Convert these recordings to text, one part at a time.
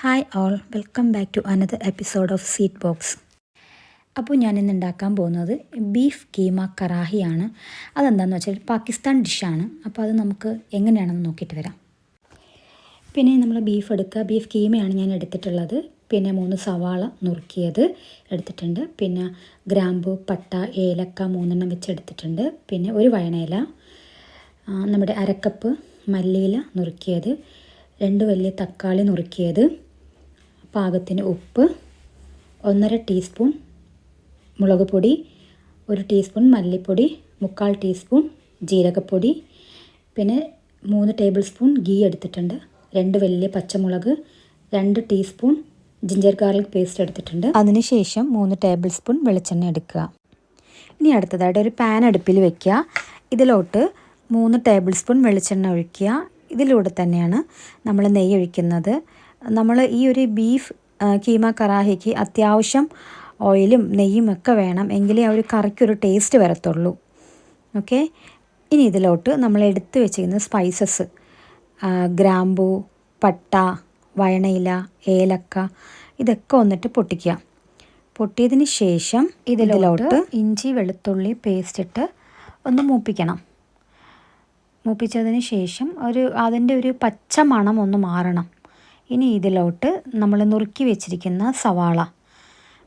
Hi all, welcome back to another episode of seat box. അപ്പോൾ ഞാനിന്ന് ഉണ്ടാക്കാൻ പോകുന്നത് ബീഫ് കീമ കറാഹിയാണ്. അതെന്താണെന്ന് വെച്ചാൽ പാകിസ്ഥാൻ ഡിഷാണ്. അപ്പോൾ അത് നമുക്ക് എങ്ങനെയാണെന്ന് നോക്കിയിട്ട് വരാം. പിന്നെ നമ്മൾ ബീഫ് എടുക്കുക. ബീഫ് കീമയാണ് ഞാൻ എടുത്തിട്ടുള്ളത്. പിന്നെ 3 സവാള നുറുക്കിയത് എടുത്തിട്ടുണ്ട്. പിന്നെ ഗ്രാമ്പു, പട്ട, ഏലക്ക 3 വെച്ച് എടുത്തിട്ടുണ്ട്. പിന്നെ ഒരു വയണയില, നമ്മുടെ അരക്കപ്പ് മല്ലിയില നുറുക്കിയത്, 2 വലിയ തക്കാളി നുറുക്കിയത്, പാകത്തിന് ഉപ്പ്, 1.5 ടീസ്പൂൺ മുളക് പൊടി, 1 ടീസ്പൂൺ മല്ലിപ്പൊടി, 3/4 ടീസ്പൂൺ ജീരകപ്പൊടി, പിന്നെ 3 ടേബിൾ സ്പൂൺ ഗീ എടുത്തിട്ടുണ്ട്, 2 വലിയ പച്ചമുളക്, 2 ടീസ്പൂൺ ജിഞ്ചർ ഗാർലിക് പേസ്റ്റ് എടുത്തിട്ടുണ്ട്. അതിനുശേഷം 3 ടേബിൾ സ്പൂൺ വെളിച്ചെണ്ണ എടുക്കുക. ഇനി അടുത്തതായിട്ട് ഒരു പാൻ അടുപ്പിൽ വയ്ക്കുക. ഇതിലോട്ട് 3 ടേബിൾ സ്പൂൺ വെളിച്ചെണ്ണ ഒഴിക്കുക. ഇതിലൂടെ തന്നെയാണ് നമ്മൾ നെയ്യ് ഒഴിക്കുന്നത്. നമ്മൾ ഈ ഒരു ബീഫ് കീമ കറാഹിക്ക് അത്യാവശ്യം ഓയിലും നെയ്യും ഒക്കെ വേണം, എങ്കിലേ ആ ഒരു കറിക്കൊരു ടേസ്റ്റ് വരത്തുള്ളൂ. ഓക്കെ, ഇനി ഇതിലോട്ട് നമ്മൾ എടുത്ത് വെച്ചിരിക്കുന്ന സ്പൈസസ്, ഗ്രാമ്പൂ, പട്ട, വയണയില, ഏലക്ക, ഇതൊക്കെ ഒന്നിട്ട് പൊട്ടിക്കുക. പൊട്ടിയതിന് ശേഷം ഇതിലോട്ട് ഇഞ്ചി വെളുത്തുള്ളി പേസ്റ്റ് ഇട്ട് ഒന്ന് മൂപ്പിക്കണം. മൂപ്പിച്ചതിന് ശേഷം അതിൻ്റെ ഒരു പച്ച മണം ഒന്ന് മാറണം. ഇനി ഇതിലോട്ട് നമ്മൾ നുറുക്കി വെച്ചിരിക്കുന്ന സവാള,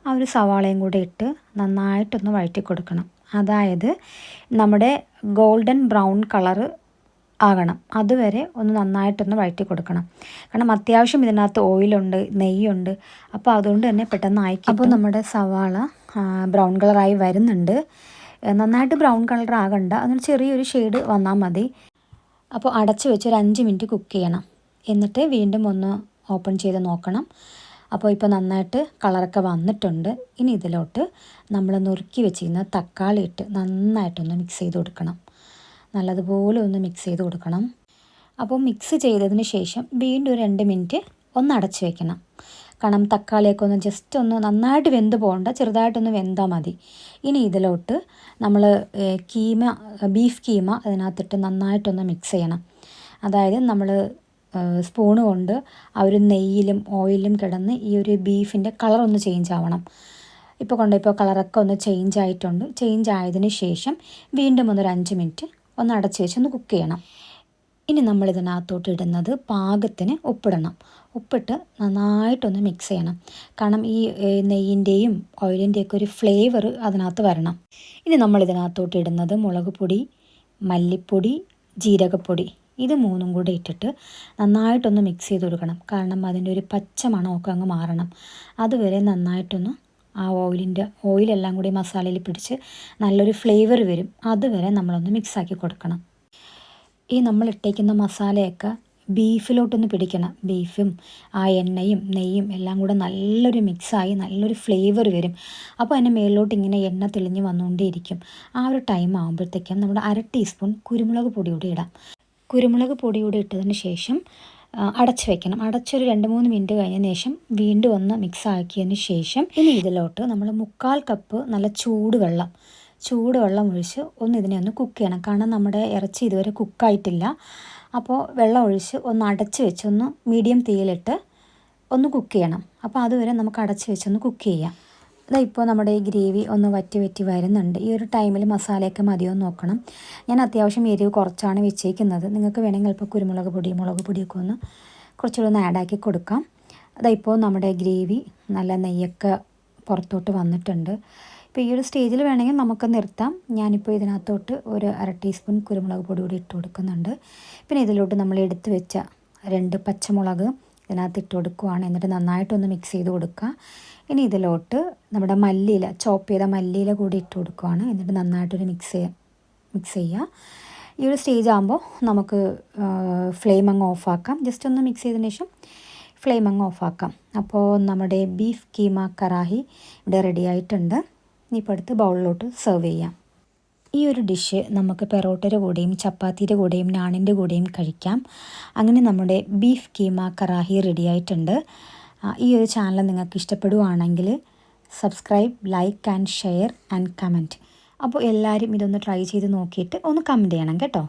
ആ ഒരു സവാളയും കൂടെ ഇട്ട് നന്നായിട്ടൊന്ന് വഴറ്റി കൊടുക്കണം. അതായത് നമ്മുടെ ഗോൾഡൻ ബ്രൗൺ കളറ് ആകണം, അതുവരെ ഒന്ന് നന്നായിട്ടൊന്ന് വഴറ്റി കൊടുക്കണം. കാരണം അത്യാവശ്യം ഇതിനകത്ത് ഓയിലുണ്ട്, നെയ്യുണ്ട്. അപ്പോൾ അതുകൊണ്ട് തന്നെ പെട്ടെന്ന് ആയിക്കും. അപ്പോൾ നമ്മുടെ സവാള ബ്രൗൺ കളറായി വരുന്നുണ്ട്. നന്നായിട്ട് ബ്രൗൺ കളർ ആകണ്ട, അതിന് ചെറിയൊരു ഷെയ്ഡ് വന്നാൽ മതി. അപ്പോൾ അടച്ച് വെച്ച് ഒരു 5 മിനിറ്റ് കുക്ക് ചെയ്യണം. എന്നിട്ട് വീണ്ടും ഒന്ന് ഓപ്പൺ ചെയ്ത് നോക്കണം. അപ്പോൾ ഇപ്പോൾ നന്നായിട്ട് കളറൊക്കെ വന്നിട്ടുണ്ട്. ഇനി ഇതിലോട്ട് നമ്മൾ നുറുക്കി വെച്ചിരുന്ന തക്കാളി ഇട്ട് നന്നായിട്ടൊന്ന് മിക്സ് ചെയ്ത് കൊടുക്കണം. നല്ലതുപോലെ ഒന്ന് മിക്സ് ചെയ്ത് കൊടുക്കണം. അപ്പോൾ മിക്സ് ചെയ്തതിന് ശേഷം വീണ്ടും ഒരു 2 മിനിറ്റ് ഒന്ന് അടച്ച് വെക്കണം. കാരണം തക്കാളിയൊക്കെ ഒന്ന് ജസ്റ്റ് ഒന്ന് നന്നായിട്ട് വെന്ത് പോകണ്ട, ചെറുതായിട്ടൊന്ന് വെന്താൽ മതി. ഇനി ഇതിലോട്ട് നമ്മൾ ബീഫ് കീമ അതിനകത്തിട്ട് നന്നായിട്ടൊന്ന് മിക്സ് ചെയ്യണം. അതായത് നമ്മൾ സ്പൂണ് കൊണ്ട് ആ ഒരു നെയ്യിലും ഓയിലും കിടന്ന് ഈ ഒരു ബീഫിൻ്റെ കളറൊന്ന് ചേഞ്ച് ആവണം. ഇപ്പോൾ കളറൊക്കെ ഒന്ന് ചേഞ്ച് ആയിട്ടുണ്ട്. ചേഞ്ച് ആയതിന് ശേഷം വീണ്ടും ഒരു 5 മിനിറ്റ് ഒന്ന് അടച്ച് വെച്ച് ഒന്ന് കുക്ക് ചെയ്യണം. ഇനി നമ്മൾ ഇതിനകത്തോട്ട് ഇടുന്നത് പാകത്തിന് ഉപ്പിടണം. ഉപ്പിട്ട് നന്നായിട്ടൊന്ന് മിക്സ് ചെയ്യണം. കാരണം ഈ നെയ്യിൻ്റെയും ഓയിലിൻ്റെയൊക്കെ ഒരു ഫ്ലേവർ അതിനകത്ത് വരണം. ഇനി നമ്മൾ ഇതിനകത്തോട്ട് ഇടുന്നത് മുളക് പൊടി, മല്ലിപ്പൊടി, ജീരകപ്പൊടി, ഇത് 3 കൂടെ ഇട്ടിട്ട് നന്നായിട്ടൊന്ന് മിക്സ് ചെയ്ത് കൊടുക്കണം. കാരണം അതിൻ്റെ ഒരു പച്ച മണമൊക്കെ അങ്ങ് മാറണം. അതുവരെ നന്നായിട്ടൊന്ന് ആ ഓയിലെല്ലാം കൂടി മസാലയിൽ പിടിച്ച് നല്ലൊരു ഫ്ലേവർ വരും. അതുവരെ നമ്മളൊന്ന് മിക്സാക്കി കൊടുക്കണം. ഈ നമ്മൾ ഇട്ടേക്കുന്ന മസാലയൊക്കെ ബീഫിലോട്ടൊന്ന് പിടിക്കണം. ബീഫും ആ എണ്ണയും നെയ്യും എല്ലാം കൂടെ നല്ലൊരു മിക്സായി നല്ലൊരു ഫ്ലേവർ വരും. അപ്പോൾ അതിൻ്റെ മേളിലോട്ട് ഇങ്ങനെ എണ്ണ തെളിഞ്ഞ് വന്നുകൊണ്ടേയിരിക്കും. ആ ഒരു ടൈം ആകുമ്പോഴത്തേക്കും നമ്മുടെ 1/2 ടീസ്പൂൺ കുരുമുളക് പൊടി കൂടി ഇടാം. കുരുമുളക് പൊടി കൂടി ഇട്ടതിന് ശേഷം അടച്ച് വെക്കണം. അടച്ചൊരു 2-3 മിനിറ്റ് കഴിഞ്ഞതിന് ശേഷം വീണ്ടും ഒന്ന് മിക്സ് ആക്കിയതിന് ശേഷം ഇനി ഇതിലോട്ട് നമ്മൾ 3/4 കപ്പ് നല്ല ചൂടുവെള്ളം ഒഴിച്ച് ഇതിനെ ഒന്ന് കുക്ക് ചെയ്യണം. കാരണം നമ്മുടെ ഇറച്ചി ഇതുവരെ കുക്കായിട്ടില്ല. അപ്പോൾ വെള്ളം ഒഴിച്ച് ഒന്ന് അടച്ച് വെച്ച് ഒന്ന് മീഡിയം തീയിലിട്ട് ഒന്ന് കുക്ക് ചെയ്യണം. അപ്പോൾ അതുവരെ നമുക്ക് അടച്ച് വെച്ചൊന്ന് കുക്ക് ചെയ്യാം. ഇപ്പോൾ നമ്മുടെ ഈ ഗ്രേവി ഒന്ന് വറ്റി വരുന്നുണ്ട്. ഈ ഒരു ടൈമിൽ മസാലയൊക്കെ മതിയോ എന്ന് നോക്കണം. ഞാൻ അത്യാവശ്യം എരിവ് കുറച്ചാണ് വെച്ചേക്കുന്നത്. നിങ്ങൾക്ക് വേണമെങ്കിൽ ഇപ്പോൾ കുരുമുളക് പൊടിയൊക്കെ ഒന്ന് കുറച്ചുകൂടെ ഒന്ന് ആഡാക്കി കൊടുക്കാം. ഇപ്പോൾ നമ്മുടെ ഗ്രേവി നല്ല നെയ്യൊക്കെ പുറത്തോട്ട് വന്നിട്ടുണ്ട്. ഇപ്പോൾ ഈ ഒരു സ്റ്റേജിൽ വേണമെങ്കിൽ നമുക്ക് നിർത്താം. ഞാനിപ്പോൾ ഇതിനകത്തോട്ട് ഒരു 1/2 ടീസ്പൂൺ കുരുമുളക് പൊടി കൂടി ഇട്ട് കൊടുക്കുന്നുണ്ട്. പിന്നെ ഇതിലോട്ട് നമ്മൾ എടുത്ത് വെച്ച 2 പച്ചമുളക് ഇതിനകത്ത് ഇട്ട് കൊടുക്കുകയാണ്. എന്നിട്ട് നന്നായിട്ടൊന്ന് മിക്സ് ചെയ്ത് കൊടുക്കുക. ഇനി ഇതിലോട്ട് നമ്മുടെ മല്ലിയില, ചോപ്പ് ചെയ്ത മല്ലിയില കൂടി ഇട്ട് കൊടുക്കുകയാണ്. എന്നിട്ട് നന്നായിട്ടൊരു മിക്സ് ചെയ്യുക. ഈ ഒരു സ്റ്റേജ് ആകുമ്പോൾ നമുക്ക് ഫ്ലെയിം അങ്ങ് ഓഫാക്കാം. ജസ്റ്റ് ഒന്ന് മിക്സ് ചെയ്തതിന് ശേഷം ഫ്ലെയിം അങ്ങ് ഓഫാക്കാം. അപ്പോൾ നമ്മുടെ ബീഫ് കീമ കറാഹി ഇവിടെ റെഡി ആയിട്ടുണ്ട്. ഇപ്പോൾ അടുത്ത് ബൗളിലോട്ട് സെർവ് ചെയ്യാം. ഈ ഒരു ഡിഷ് നമുക്ക് പെറോട്ടയുടെ കൂടെയും ചപ്പാത്തിയുടെ കൂടെയും നാണിൻ്റെ കൂടെയും കഴിക്കാം. അങ്ങനെ നമ്മുടെ ബീഫ് കീമ കറാഹി റെഡി ആയിട്ടുണ്ട്. ഈ ഒരു ചാനൽ നിങ്ങൾക്ക് ഇഷ്ടപ്പെടുകയാണെങ്കിൽ subscribe, like and share and comment. അപ്പോൾ എല്ലാവരും ഇതൊന്ന് ട്രൈ ചെയ്ത് നോക്കിയിട്ട് ഒന്ന് കമൻറ്റ് ചെയ്യണം കേട്ടോ.